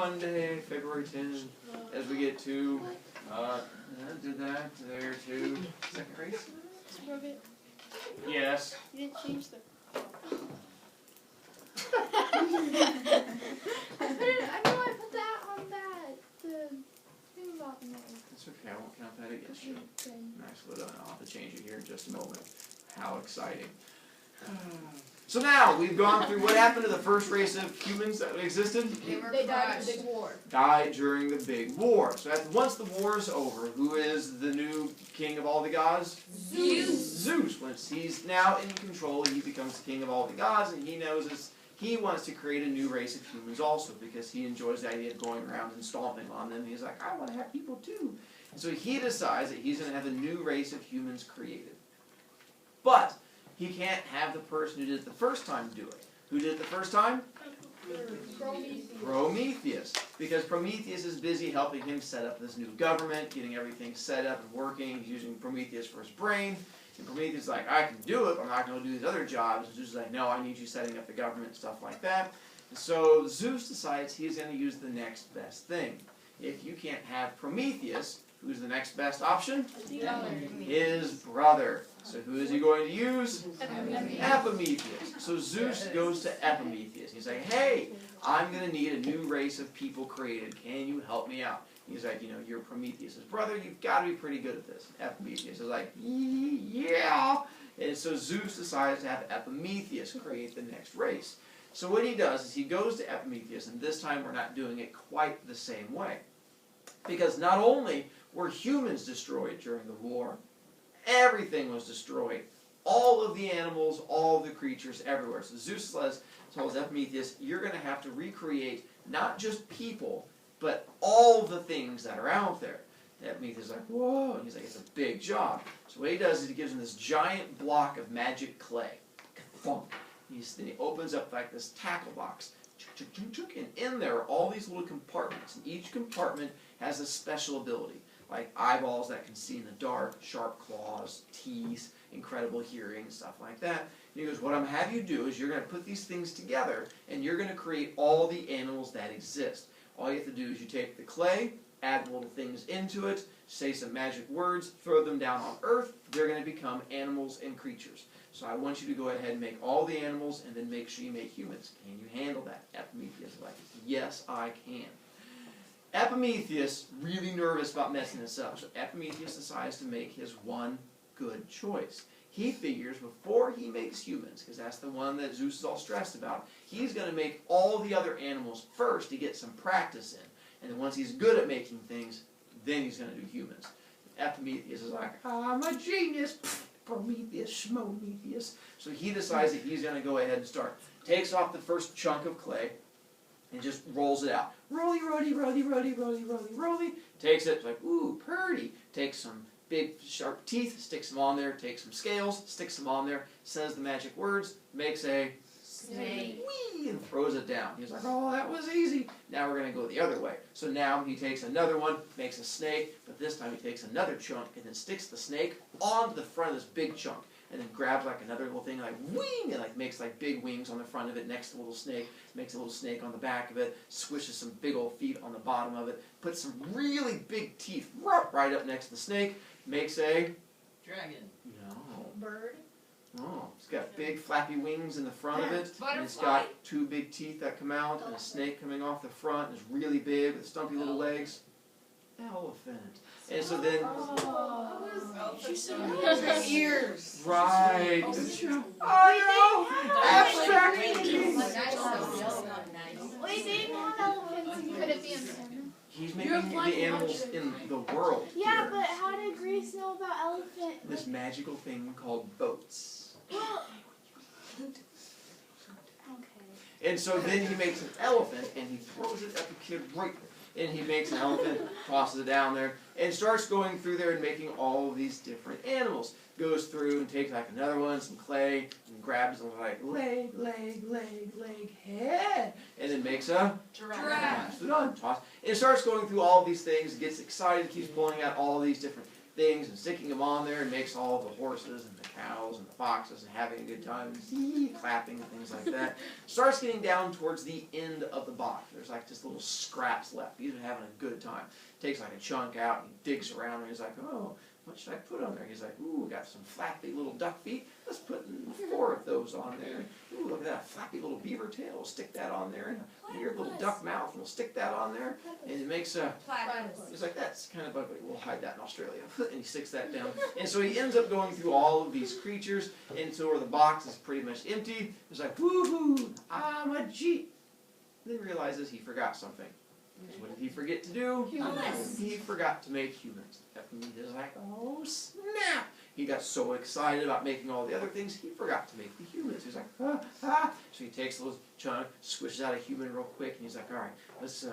Monday, February 10th, as we get to, did that, there too. Second race? Yes. You didn't change the... I know I put that on that, the thing about the name. That's okay, I won't count that against you. Nicely done. I'll have to change it here in just a moment. How exciting. So now, we've gone through what happened to the first race of humans that existed. They died in the Big War. Died during the Big War. So once the war is over, who is the new king of all the gods? Zeus. Once he's now in control, he becomes the king of all the gods, and he knows he wants to create a new race of humans also, because he enjoys the idea of going around and stomping on them. He's like, I want to have people too. And so he decides that he's going to have a new race of humans created. But he can't have the person who did it the first time do it. Who did it the first time? Prometheus. Because Prometheus is busy helping him set up this new government, getting everything set up and working. He's using Prometheus for his brain. And Prometheus is like, I can do it, but I'm not going to do these other jobs. And Zeus is like, no, I need you setting up the government, stuff like that. And so Zeus decides he's going to use the next best thing. If you can't have Prometheus, who's the next best option? His brother. So who is he going to use? Epimetheus. So Zeus goes to Epimetheus. He's like, hey, I'm going to need a new race of people created. Can you help me out? He's like, you're Prometheus' brother. You've got to be pretty good at this. Epimetheus is like, yeah. And so Zeus decides to have Epimetheus create the next race. So what he does is he goes to Epimetheus, and this time we're not doing it quite the same way. Because not only were humans destroyed during the war, everything was destroyed. All of the animals, all of the creatures, everywhere. So Zeus tells Epimetheus, you're going to have to recreate not just people, but all the things that are out there. And Epimetheus is like, whoa. And he's like, it's a big job. So what he does is he gives him this giant block of magic clay. Then he opens up like this tackle box. And in there are all these little compartments. And each compartment has a special ability. Like eyeballs that can see in the dark, sharp claws, teeth, incredible hearing, stuff like that. And he goes, what I'm going to have you do is you're going to put these things together, and you're going to create all the animals that exist. All you have to do is you take the clay, add little things into it, say some magic words, throw them down on Earth. They're going to become animals and creatures. So I want you to go ahead and make all the animals, and then make sure you make humans. Can you handle that? Epimetheus is like, yes, I can. Epimetheus, really nervous about messing this up, so Epimetheus decides to make his one good choice. He figures before he makes humans, because that's the one that Zeus is all stressed about, he's going to make all the other animals first to get some practice in. And then once he's good at making things, then he's going to do humans. Epimetheus is like, I'm a genius, Prometheus, Schmometheus. So he decides that he's going to go ahead and start. Takes off the first chunk of clay, and just rolls it out. Rolly, rolly, rolly, rolly, rolly, rolly, rolly. Takes it, like, ooh, purdy. Takes some big, sharp teeth, sticks them on there. Takes some scales, sticks them on there. Says the magic words, makes a snake. Whee, and throws it down. He's like, oh, that was easy. Now we're going to go the other way. So now he takes another one, makes a snake, but this time he takes another chunk and then sticks the snake onto the front of this big chunk. And then grabs like another little thing, like wing, and like makes like big wings on the front of it next to the little snake, makes a little snake on the back of it, swishes some big old feet on the bottom of it, puts some really big teeth right up next to the snake, makes a dragon. No. Bird. Oh, it's got big flappy wings in the front of it, and it's got two big teeth that come out, and a snake coming off the front, and it's really big with stumpy little legs. Elephant. And so then... Ears. Right. Oh no! Abstract. Wait, they want elephants. Could it be in He's making the animals in the world. Yeah, but how did Greece know about elephant? This magical thing called boats. Well, okay. And so then he makes an elephant, and he throws it at the kid right there. And he makes an elephant, tosses it down there, and starts going through there and making all of these different animals. Goes through and takes like another one, some clay, and grabs them like leg, leg, leg, leg, head, and then makes a giraffe. So done, toss. And it starts going through all of these things, gets excited, keeps pulling out all of these different things and sticking them on there, and makes all the horses and the cows and the foxes and having a good time, clapping and things like that. Starts getting down towards the end of the box. There's like just little scraps left. He's been having a good time. Takes like a chunk out and he digs around and he's like, oh, what should I put on there? He's like, ooh, we got some flappy little duck feet. Let's put 4 of those on there. Ooh, look at that flappy little beaver tail. We'll stick that on there. And a weird little duck mouth. And we'll stick that on there. And it makes a... He's like, that's kind of ugly. We'll hide that in Australia. And he sticks that down. And so he ends up going through all of these creatures until the box is pretty much empty. He's like, woohoo, I'm a Jeep. Then he realizes he forgot something. What did he forget to do? Humans. He forgot to make humans. He was like, oh snap! He got so excited about making all the other things, he forgot to make the humans. He's like, ah, ah. So he takes a little chunk, squishes out a human real quick, and he's like, all right, let's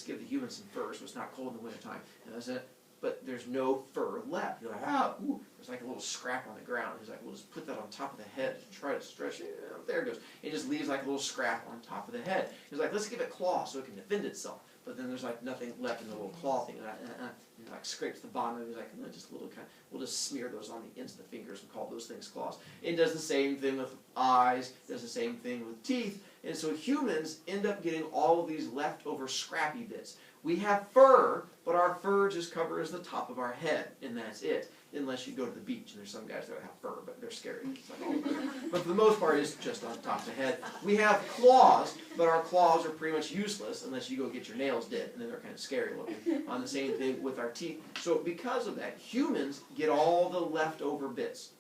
give the humans some fur so it's not cold in the wintertime. And that's it. But there's no fur left. You're like, ah, ooh. There's like a little scrap on the ground. He's like, we'll just put that on top of the head. Try to stretch it. There it goes. It just leaves like a little scrap on top of the head. He's like, let's give it claws so it can defend itself. But then there's like nothing left in the little claw thing. And he like scrapes the bottom of it. He's like, no, just a little kind. We'll just smear those on the ends of the fingers and call those things claws. It does the same thing with eyes. Does the same thing with teeth. And so humans end up getting all of these leftover scrappy bits. We have fur, but our fur just covers the top of our head, and that's it. Unless you go to the beach, and there's some guys that have fur, but they're scary. It's like, oh. But for the most part, it's just on top of the head. We have claws, but our claws are pretty much useless unless you go get your nails did, and then they're kind of scary looking. On the same thing with our teeth. So because of that, humans get all the leftover bits.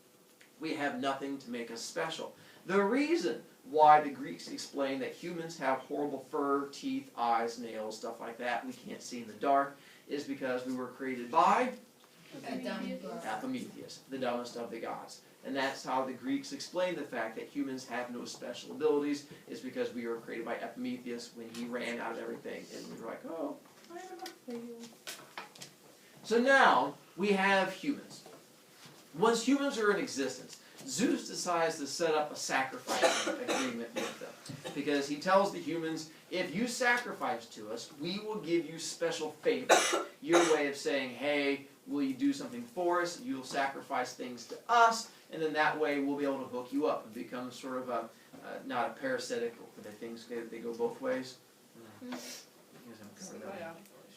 We have nothing to make us special. The reason why the Greeks explain that humans have horrible fur, teeth, eyes, nails, stuff like that we can't see in the dark is because we were created by Epimetheus, the dumbest of the gods. And that's how the Greeks explain the fact that humans have no special abilities is because we were created by Epimetheus when he ran out of everything. And we were like, oh, I am a fail. So now we have humans. Once humans are in existence, Zeus decides to set up a sacrifice agreement with them. Because he tells the humans, if you sacrifice to us, we will give you special favors. Your way of saying, hey, will you do something for us? You'll sacrifice things to us, and then that way we'll be able to hook you up and become sort of a, not a parasitic, the things, they go both ways.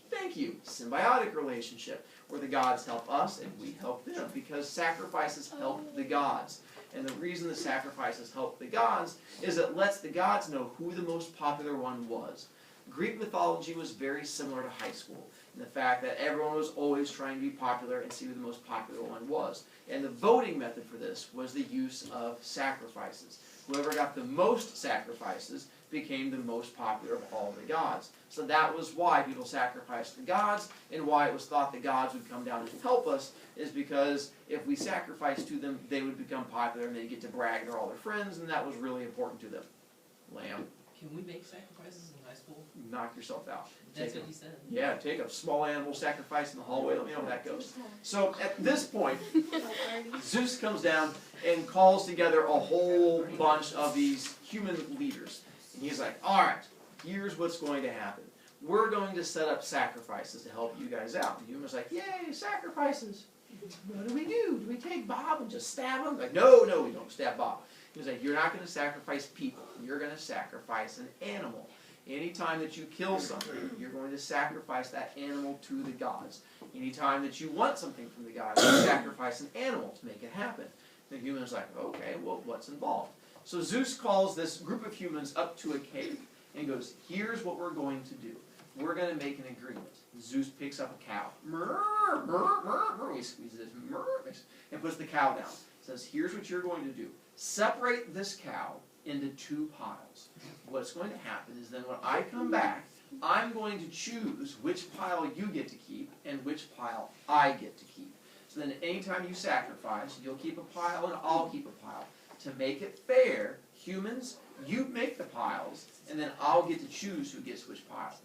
Thank you. Symbiotic relationship, where the gods help us and we help them, because sacrifices help the gods. And the reason the sacrifices help the gods is it lets the gods know who the most popular one was. Greek mythology was very similar to high school, in the fact that everyone was always trying to be popular and see who the most popular one was. And the voting method for this was the use of sacrifices. Whoever got the most sacrifices became the most popular of all the gods. So that was why people sacrificed the gods, and why it was thought the gods would come down and help us, is because if we sacrificed to them, they would become popular and they'd get to brag to all their friends, and that was really important to them. Lamb. Can we make sacrifices in high school? Knock yourself out. That's what you said. Yeah, take a small animal sacrifice in the hallway. Let me know how that goes. So at this point, Zeus comes down and calls together a whole bunch of these human leaders. And he's like, all right, here's what's going to happen. We're going to set up sacrifices to help you guys out. The human's like, yay, sacrifices. What do? Do we take Bob and just stab him? Like, no, we don't stab Bob. He's like, you're not going to sacrifice people. You're going to sacrifice an animal. Anytime that you kill something, you're going to sacrifice that animal to the gods. Anytime that you want something from the gods, you sacrifice an animal to make it happen. The human's like, okay, well, what's involved? So Zeus calls this group of humans up to a cave and goes, here's what we're going to do. We're going to make an agreement. Zeus picks up a cow. He squeezes it and puts the cow down. Says, here's what you're going to do. Separate this cow into 2 piles. What's going to happen is then when I come back, I'm going to choose which pile you get to keep and which pile I get to keep. So then anytime you sacrifice, you'll keep a pile and I'll keep a pile. To make it fair, humans, you make the piles, and then I'll get to choose who gets which pile.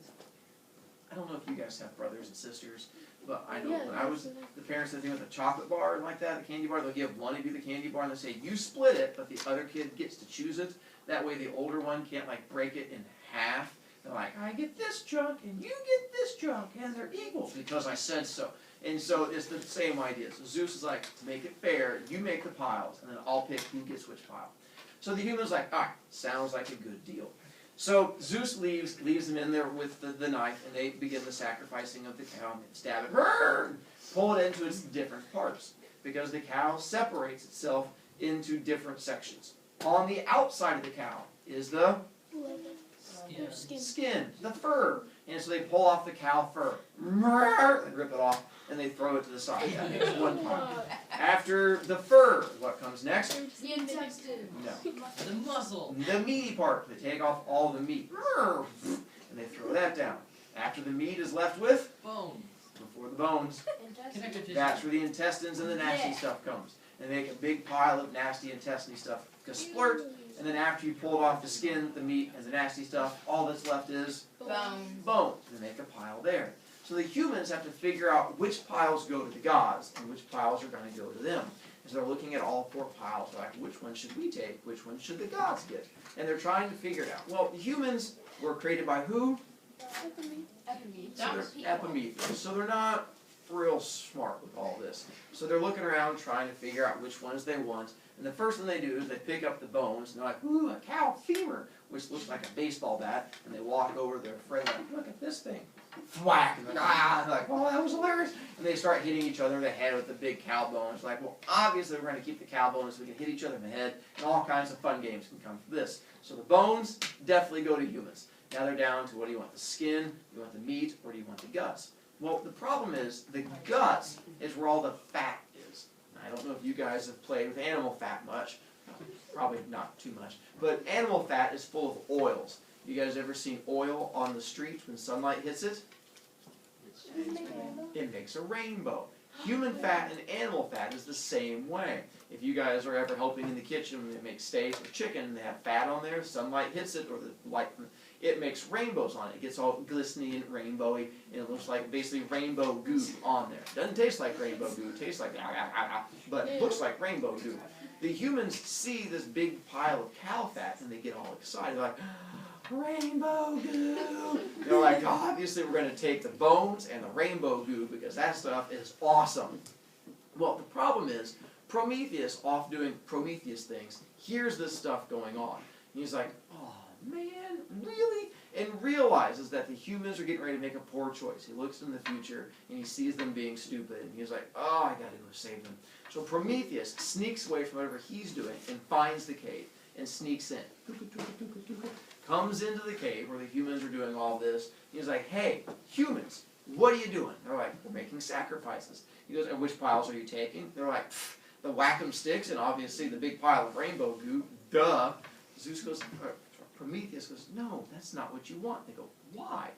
I don't know if you guys have brothers and sisters, but I know when I was, the parents that do with a chocolate bar and like that, the candy bar, they'll give one of you the candy bar and they'll say, you split it, but the other kid gets to choose it. That way the older one can't like break it in half. They're like, I get this chunk, and you get this chunk, and they're equal, because I said so. And so it's the same idea. So Zeus is like, to make it fair, you make the piles, and then I'll pick who gets which pile. So the human's like, alright, sounds like a good deal. So Zeus leaves them in there with the knife, and they begin the sacrificing of the cow, and they stab it, pull it into its different parts, because the cow separates itself into different sections. On the outside of the cow is the skin, the fur. And so they pull off the cow fur, and rip it off, and they throw it to the side. That makes one pile. After the fur, what comes next? The intestine. No. The muscle. The meaty part. They take off all the meat, and they throw that down. After the meat is left with? Bone. Before the bones. Connective tissue. That's where the intestines and the nasty stuff comes. And they make a big pile of nasty intestine stuff, splurt, and then after you pull it off the skin, the meat, and the nasty stuff, all that's left is bones. They make a pile there. So the humans have to figure out which piles go to the gods and which piles are going to go to them. And so they're looking at all 4 piles, like which one should we take, which one should the gods get? And they're trying to figure it out. Well, the humans were created by who? So they're Epimetheus. So they're not real smart with all this. So they're looking around trying to figure out which ones they want. And the first thing they do is they pick up the bones, and they're like, ooh, a cow femur, which looks like a baseball bat, and they walk over to their friend like, look at this thing. Thwack, and they're like, ah, and they're like, oh, that was hilarious. And they start hitting each other in the head with the big cow bones. Like, well, obviously we're going to keep the cow bones so we can hit each other in the head, and all kinds of fun games can come from this. So the bones definitely go to humans. Now they're down to, what do you want, the skin, do you want the meat, or do you want the guts? Well, the problem is, the guts is where all the fat is. I don't know if you guys have played with animal fat much. Probably not too much. But animal fat is full of oils. You guys ever seen oil on the street when sunlight hits it? It makes a rainbow. Human fat and animal fat is the same way. If you guys are ever helping in the kitchen when they make steak or chicken and they have fat on there, sunlight hits it, or the light, it makes rainbows on it. It gets all glistening and rainbowy, and it looks like basically rainbow goo on there. It doesn't taste like rainbow goo, it tastes like but it looks like rainbow goo. The humans see this big pile of cow fat and they get all excited, like, rainbow goo! They're like, oh, obviously we're going to take the bones and the rainbow goo because that stuff is awesome. Well, the problem is, Prometheus, off doing Prometheus things, hears this stuff going on. And he's like, oh man, really? And realizes that the humans are getting ready to make a poor choice. He looks in the future and he sees them being stupid. And he's like, oh, I gotta go save them. So Prometheus sneaks away from whatever he's doing and finds the cave and sneaks in. Comes into the cave where the humans are doing all this. He's like, hey, humans, what are you doing? They're like, we're making sacrifices. He goes, and which piles are you taking? They're like, the whack-em sticks and obviously the big pile of rainbow goo. Duh. Zeus goes, Prometheus goes, no, that's not what you want. They go, why?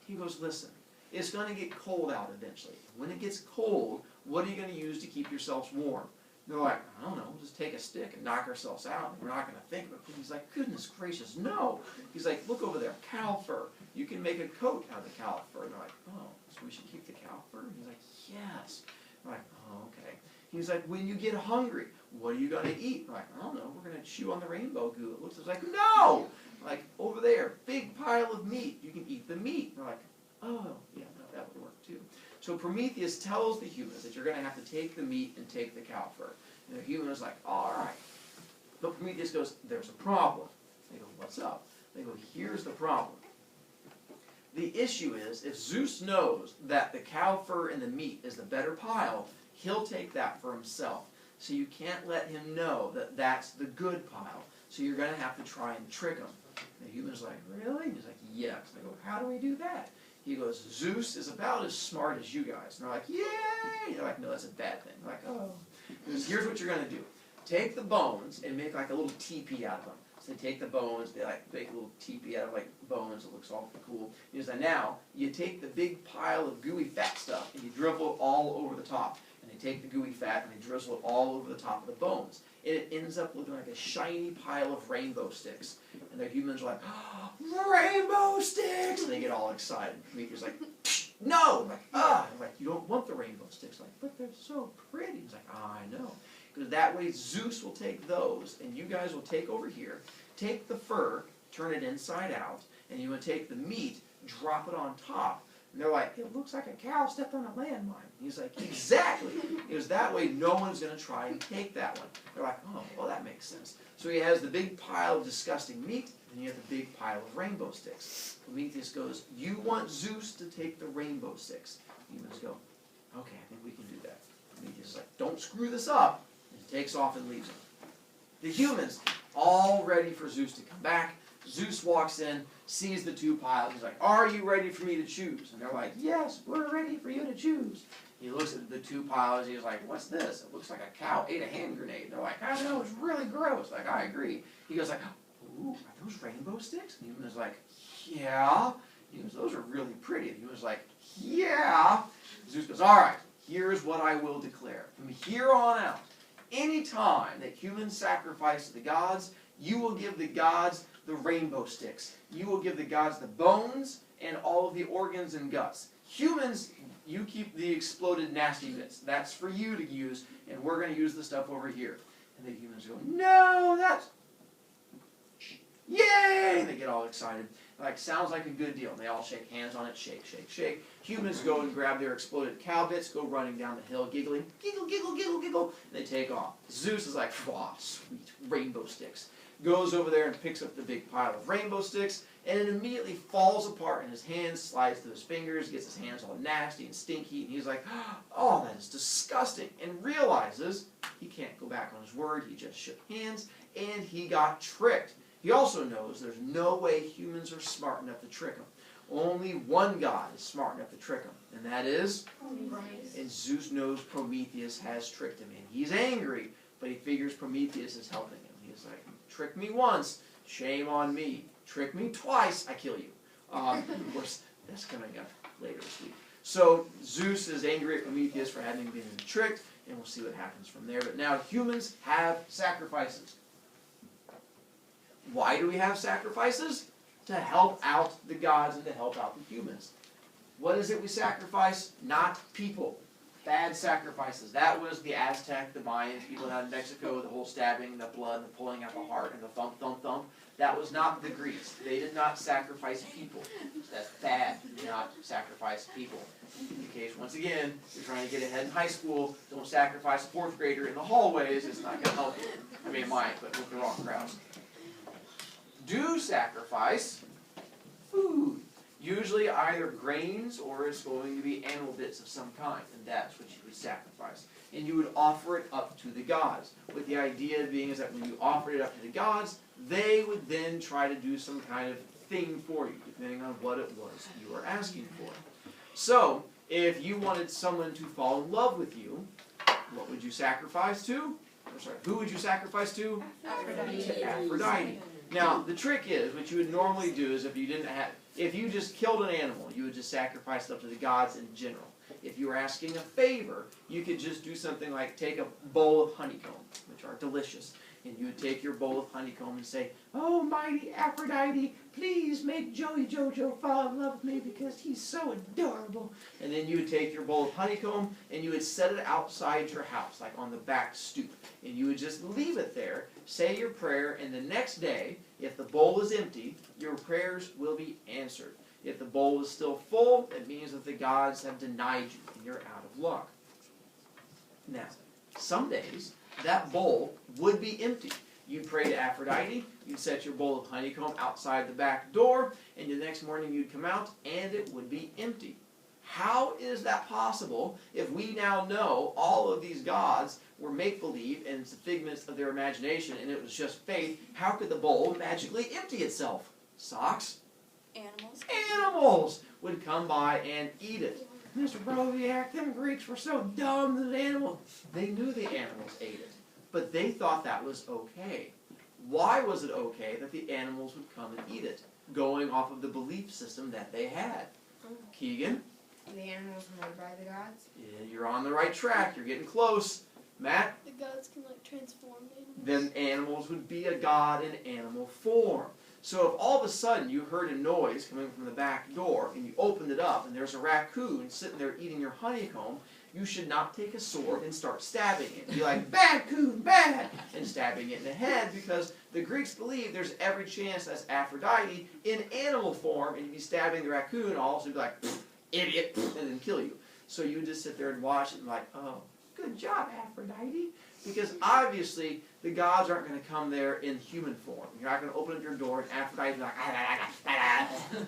He goes, listen, it's going to get cold out eventually. When it gets cold, what are you going to use to keep yourselves warm? They're like, I don't know, we'll just take a stick and knock ourselves out. And we're not going to think of it. He's like, goodness gracious, no. He's like, look over there, cow fur. You can make a coat out of the cow fur. And they're like, oh, so we should keep the cow fur? And he's like, yes. They're like, oh, okay. He's like, when you get hungry, what are you going to eat? They're like, I don't know, we're going to chew on the rainbow goo. It looks like, no! Like, over there, big pile of meat. You can eat the meat. They're like, oh, yeah, no, that would work too. So Prometheus tells the humans that you're going to have to take the meat and take the cow fur. And the human is like, all right. But Prometheus goes, there's a problem. They go, what's up? They go, here's the problem. The issue is, if Zeus knows that the cow fur and the meat is the better pile, he'll take that for himself. So you can't let him know that that's the good pile. So you're going to have to try and trick him. And the human's like, really? And he's like, yes. They go, how do we do that? He goes, Zeus is about as smart as you guys. And they're like, yay! They're like, no, that's a bad thing. They're like, oh. He goes, here's what you're going to do. Take the bones and make like a little teepee out of them. So they take the bones, they like make a little teepee out of like bones. It looks all cool. He goes, and now you take the big pile of gooey fat stuff and you drizzle it all over the top. And they take the gooey fat and they drizzle it all over the top of the bones. And it ends up looking like a shiny pile of rainbow sticks. And the humans are like, oh, rainbow sticks! And they get all excited. Prometheus like, no! I'm like, ah! I'm like, you don't want the rainbow sticks. Like, but they're so pretty. He's like, ah, I know. Because that way Zeus will take those, and you guys will take over here, take the fur, turn it inside out, and you would take the meat, drop it on top. And they're like, it looks like a cow stepped on a landmine. He's like, exactly. It was that way no one's going to try and take that one. They're like, oh, well, that makes sense. So he has the big pile of disgusting meat, and you have the big pile of rainbow sticks. Prometheus goes, you want Zeus to take the rainbow sticks. Humans go, okay, I think we can do that. Prometheus is like, don't screw this up. And he takes off and leaves them. The humans, all ready for Zeus to come back. Zeus walks in, sees the two piles. He's like, are you ready for me to choose? And they're like, yes, we're ready for you to choose. He looks at the two piles. He's like, what's this? It looks like a cow ate a hand grenade. They're like, I know, it's really gross. Like, I agree. He goes like, ooh, are those rainbow sticks? And he was like, yeah. He goes, those are really pretty. And he was like, yeah. Zeus goes, all right, here's what I will declare. From here on out, any time that humans sacrifice to the gods, you will give the gods the rainbow sticks. You will give the gods the bones and all of the organs and guts. Humans, you keep the exploded nasty bits. That's for you to use, and we're going to use the stuff over here. And the humans go, no, that's... Yay! And they get all excited. Like, sounds like a good deal. And they all shake hands on it, shake, shake, shake. Humans go and grab their exploded cow bits, go running down the hill, giggling, giggle, giggle, giggle, giggle, and they take off. Zeus is like, wow, sweet, rainbow sticks. Goes over there and picks up the big pile of rainbow sticks, and it immediately falls apart in his hands, slides through his fingers, gets his hands all nasty and stinky, and he's like, oh, that is disgusting, and realizes he can't go back on his word. He just shook hands, and he got tricked. He also knows there's no way humans are smart enough to trick him. Only one god is smart enough to trick him, and that is Prometheus. And Zeus knows Prometheus has tricked him, and he's angry, but he figures Prometheus is helping him. He's like, trick me once, shame on me. Trick me twice, I kill you. Of course, that's coming up later this week. So Zeus is angry at Prometheus for having been tricked, and we'll see what happens from there. But now humans have sacrifices. Why do we have sacrifices? To help out the gods and to help out the humans. What is it we sacrifice? Not people. Bad sacrifices. That was the Aztec, the Mayans, people out in Mexico, the whole stabbing, the blood, the pulling out the heart, and the thump, thump, thump. That was not the Greeks. They did not sacrifice people. That's bad. Do not sacrifice people. In case, once again, you're trying to get ahead in high school, don't sacrifice a fourth grader in the hallways. It's not going to help you. I mean, it might, but with the wrong crowds. Do sacrifice food. Usually either grains or it's going to be animal bits of some kind, and that's what you would sacrifice. And you would offer it up to the gods, with the idea being is that when you offered it up to the gods, they would then try to do some kind of thing for you, depending on what it was you were asking for. So, if you wanted someone to fall in love with you, what would you sacrifice to? Or sorry, who would you sacrifice to? Aphrodite. To Aphrodite. Now, the trick is, what you would normally do is if you just killed an animal, you would just sacrifice it up to the gods in general. If you were asking a favor, you could just do something like take a bowl of honeycomb, which are delicious, and you would take your bowl of honeycomb and say, oh, mighty Aphrodite, please make Joey Jojo fall in love with me because he's so adorable. And then you would take your bowl of honeycomb and you would set it outside your house, like on the back stoop, and you would just leave it there, say your prayer, and the next day, if the bowl is empty, your prayers will be answered. If the bowl is still full, it means that the gods have denied you and you're out of luck. Now, some days, that bowl would be empty. You'd pray to Aphrodite, you'd set your bowl of honeycomb outside the back door, and the next morning you'd come out and it would be empty. How is that possible if we now know all of these gods were make-believe and it's the figments of their imagination and it was just faith? How could the bowl magically empty itself? Socks? Animals. Animals would come by and eat it. Mr. Brovicast, them Greeks were so dumb that they knew the animals ate it. But they thought that was okay. Why was it okay that the animals would come and eat it? Going off of the belief system that they had. Keegan? The animals made by the gods? Yeah, you're on the right track. You're getting close. Matt? The gods can like transform animals. Then animals would be a god in animal form. So if all of a sudden you heard a noise coming from the back door and you opened it up and there's a raccoon sitting there eating your honeycomb, you should not take a sword and start stabbing it. Be like, bad coon, bad, and stabbing it in the head, because the Greeks believe there's every chance that's Aphrodite in animal form, and you'd be stabbing the raccoon, all also be like, idiot, and then kill you. So you would just sit there and watch it and be like, oh, good job, Aphrodite. Because obviously, the gods aren't going to come there in human form. You're not going to open up your door and Aphrodite be like,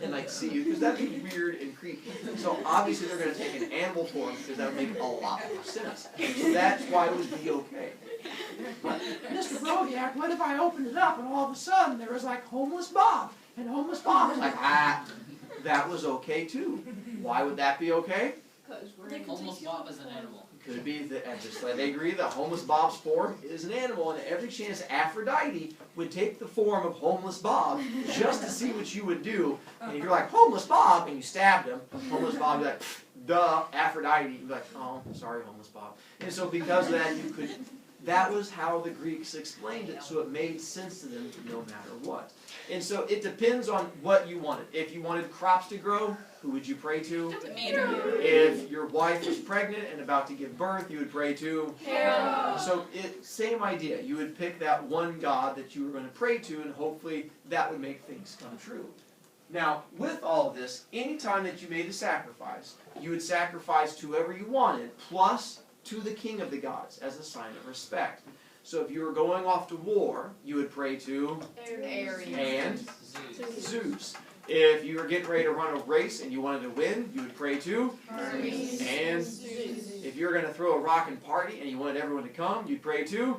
and like see you, because that'd be weird and creepy. So obviously they're going to take an animal form, because that would make a lot more sense. So that's why it would be okay. But, Mr. Brodiak, what if I opened it up and all of a sudden there was like homeless Bob, and homeless Bob was like, that was okay too. Why would that be okay? Because we're Almost Bob is an animal. Could be that, just like they agree that homeless Bob's form is an animal, and every chance Aphrodite would take the form of homeless Bob just to see what you would do. And if you're like, homeless Bob, and you stabbed him, homeless Bob would be like, duh, Aphrodite. You'd be like, oh, sorry, homeless Bob. And so because of that, you could, that was how the Greeks explained it, so it made sense to them no matter what. And so it depends on what you wanted. If you wanted crops to grow, who would you pray to? Demeter. If your wife was pregnant and about to give birth, you would pray to Hera. So same idea. You would pick that one god that you were going to pray to, and hopefully that would make things come true. Now, with all of this, anytime that you made a sacrifice, you would sacrifice to whoever you wanted, plus to the king of the gods, as a sign of respect. So if you were going off to war, you would pray to Aries. and Zeus. Zeus. If you were getting ready to run a race and you wanted to win, you would pray to Hermes. and if you were going to throw a rockin' party and you wanted everyone to come, you'd pray to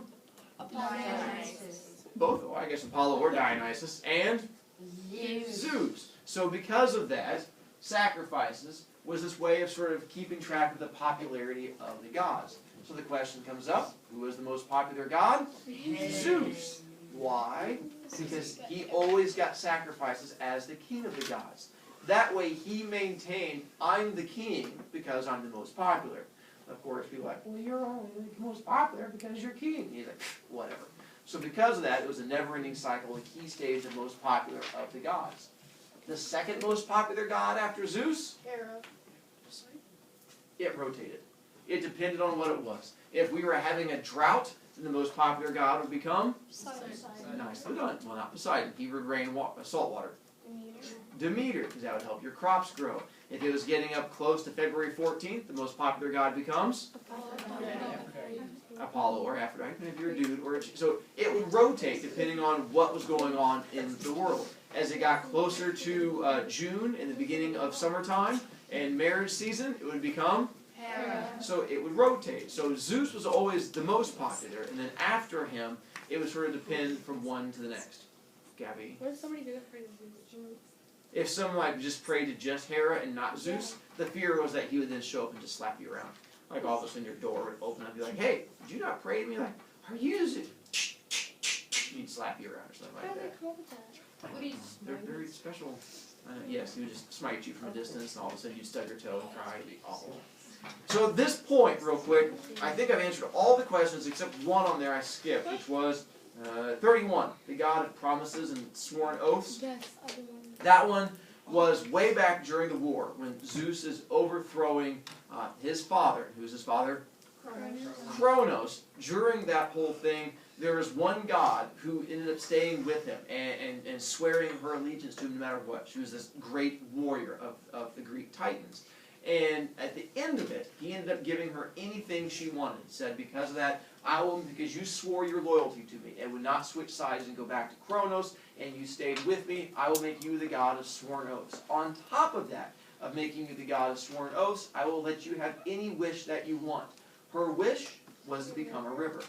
Dionysus. both, I guess Apollo or Dionysus, and Zeus. So because of that, sacrifices was this way of sort of keeping track of the popularity of the gods. So the question comes up, who was the most popular god? Zeus. Why? Because he always got sacrifices as the king of the gods. That way he maintained, I'm the king because I'm the most popular. Of course, people are like, well, you're only the most popular because you're king. And he's like, whatever. So because of that, it was a never-ending cycle, and he stayed the most popular of the gods. The second most popular god after Zeus, Hera. it rotated. It depended on what it was. If we were having a drought, then the most popular god would become nicely done. Well, not Poseidon. He would rain salt water. Demeter, because that would help your crops grow. If it was getting up close to February 14th, the most popular god becomes Apollo or Aphrodite, and if you're a dude or a so it would rotate depending on what was going on in the world. As it got closer to June and the beginning of summertime and marriage season, it would become Hera. so it would rotate. So Zeus was always the most popular, and then after him, it would sort of depend from one to the next. Gabby? What if somebody didn't pray to Zeus? If someone like just prayed to just Hera and not Zeus, the fear was that he would then show up and just slap you around. Like all of a sudden your door would open up and be like, hey, did you not pray to me? Like, are you Zeus? He'd slap you around or something How like did they that. come up with that? What do you They're very special. Yes, he would just smite you from a distance, and all of a sudden you'd stub your toe and cry. It'd be awful. So at this point, real quick, I think I've answered all the questions except one on there I skipped, which was 31, the god of promises and sworn oaths. Yes, I do one. That one was way back during the war when Zeus is overthrowing his father. Who's his father? Kronos. During that whole thing, there was one god who ended up staying with him and swearing her allegiance to him no matter what. She was this great warrior of the Greek Titans. And at the end of it, he ended up giving her anything she wanted. He said, because of that, I will, because you swore your loyalty to me and would not switch sides and go back to Kronos, and you stayed with me, I will make you the god of sworn oaths. On top of that, of making you the god of sworn oaths, I will let you have any wish that you want. Her wish was to become a river.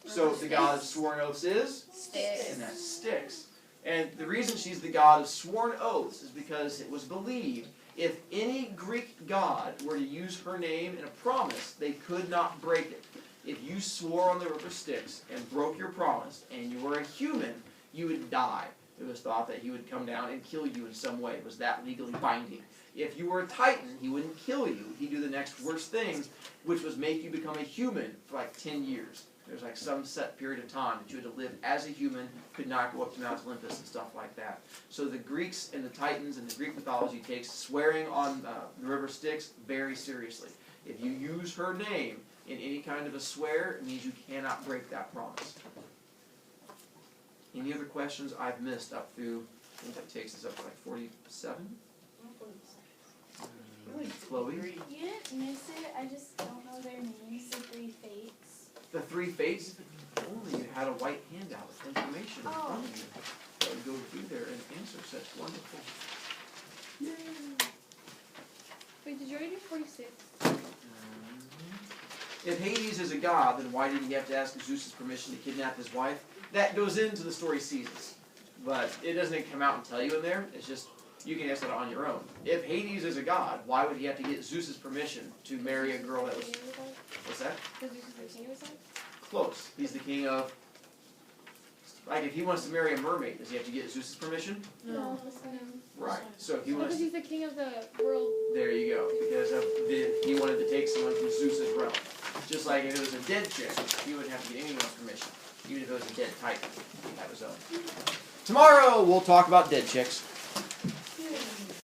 So the god of sworn oaths is? Styx. And that's Styx. And the reason she's the god of sworn oaths is because it was believed if any Greek god were to use her name in a promise, they could not break it. If you swore on the river Styx and broke your promise, and you were a human, you would die. It was thought that he would come down and kill you in some way. It was that legally binding. If you were a Titan, he wouldn't kill you. He'd do the next worst things, which was make you become a human for like 10 years. There's like some set period of time that you had to live as a human, could not go up to Mount Olympus and stuff like that. So the Greeks and the Titans and the Greek mythology takes swearing on the river Styx very seriously. If you use her name in any kind of a swear, it means you cannot break that promise. Any other questions I've missed up through, I think that takes us up to like 47? Chloe? You didn't miss it, I just don't know their names, the 3 fates. The 3 fates? If only you had a white handout with information in front of you that would go through there and answer such wonderful. Wait, did you already do 46? If Hades is a god, then why did he have to ask Zeus's permission to kidnap his wife? That goes into the story seasons. But it doesn't come out and tell you in there. It's just, you can answer that on your own. If Hades is a god, why would he have to get Zeus's permission to marry a girl that was... What's that? Because Zeus is the king of the Close. He's the king of... Like, if he wants to marry a mermaid, does he have to get Zeus's permission? No. Right. So if he Because wants... he's the king of the world. There you go. Because of he wanted to take someone from Zeus's realm. Just like if it was a dead chick, he wouldn't have to get anyone's permission. Even if it was a dead titan, he'd have his own. Tomorrow, we'll talk about dead chicks.